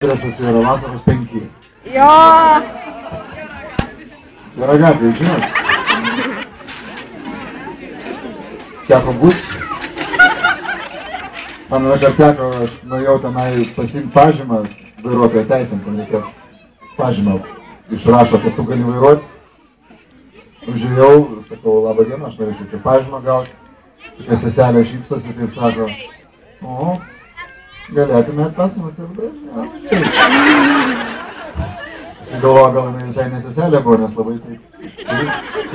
Stresas yra vasaros 5. Jo. Yra gatvė, žinot? Teko būt. Man vakar teko, aš norėjau tenai pasiimti pažymą vairuotojo teisėm, ten reikėjo pažymą išrašo, kad tu gali vairuoti. Užėjau ir sakau, labą dieną, aš norėčiau čia pažymą gauti. Tokia seselė šypsosi ir kaip sako, o, galėtumėt pasimasirti? Ne. Galvoju, gal jinai visai ne seselė buvo, nes labai taip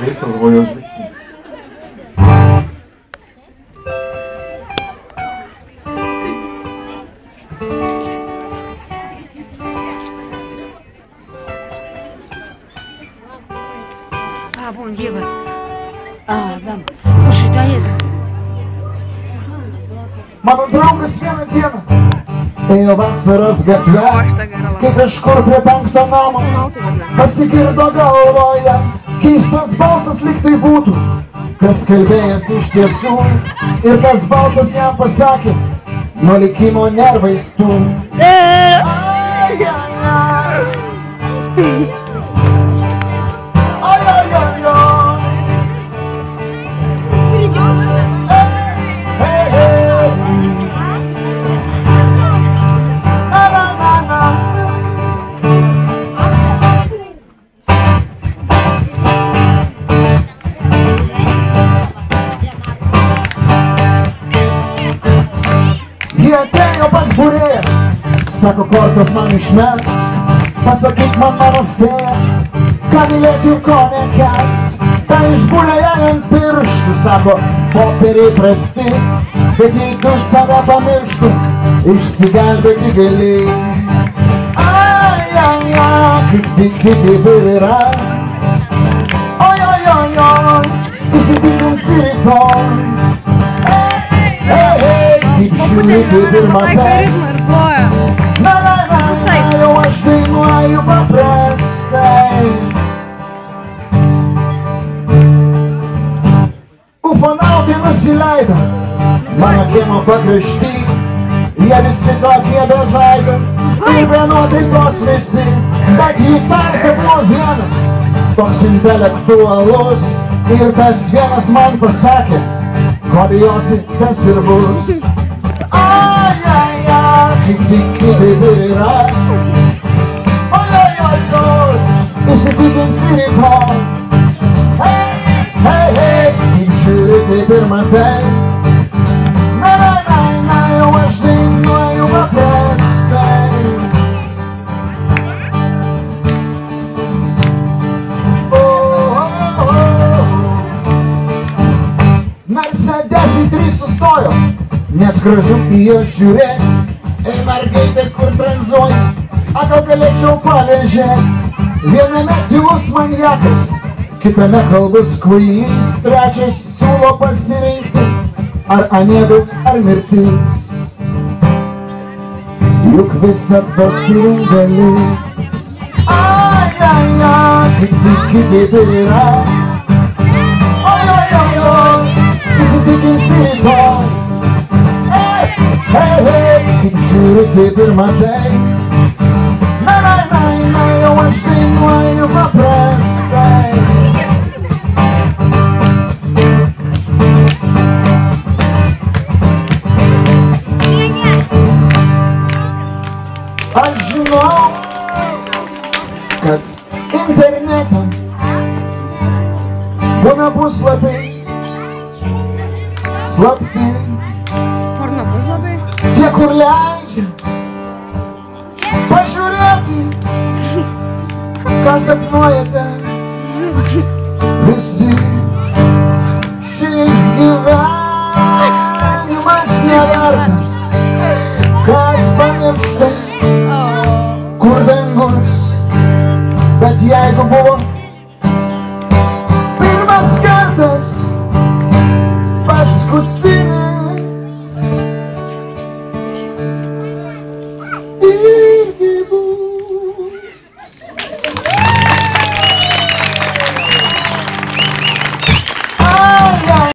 keistas buvo jos žvilgsnis. Bom dia, vamos. Poxa, tá aí. Mano draugas vieną dieną ėjo vasaros gatvę, kai kažkur prie 5 namo pasigirdo galvoje keistas balsas lyg tai būtų, kas kalbėjęs iš tiesų, ir tas balsas jam pasakė, nuo likimo nervais tu. Jie atėjo pas būrėją, sako, kortas man išmes, pasakyk man mano fėja, ką mylėti ir ko nekęst. Ta išbūrėja ant pirštų, sako, popieriai prasti, bet jei tu save pamirštų, išsigelbėti gali. Ai, ai, ai, kaip tiki, taip ir yra. Oi, oi, oi, oi, įsitikinsi rytoj. Kaip žiūri, kaip ir matai. Na, na, na, na, jau aš dainuoju paprastai. Ufonautai nusileido mano kiemo pakrašty. Jie visi tokie beveidai ir vienuotaikos visi. Bet jį tarpe buvo vienas, toks intelektualus. Ir tas vienas man pasakė, ko bijosi, tas ir bus. Ai, ai, ai, kaip tiki, taip ir yra. Oi, oi, oi, oi, įsitikinsi rytoj. Hei, hei, hei, kaip žiūri, taip ir matai. Na, na, na, na, jau aš dainuoju paprastai. Mercedesai 3 sustojo, net gražu į jo žiūrėt. Ei, mergaitė, kur tranzuoji, a gal galėčiau pavėžėt. Viename tylus maniakas, kitame kalbus kvailys, trečias siūlo pasirinkti, ar anėdų, ar mirtis. Juk visad pasirink gali. Ai, ai, ai, kaip tiki, taip ir yra. Oi, oi, oi, oi, įsitikinsi rytoj. Hei, hei, hei, kaip žiūri, taip ir matai. Na, na, na, na, jau aš dainuoju paprastai. Aš žinau, kad internete būna puslapiai slapti. Porno puslapiai? Tie, kur leidžia pažiūrėti, ką sapnuojate visi. Šis gyvenimas nevertas, kad pamirštai, kur dangus. Bet jeigu buvo pirmas kartas, paskutinis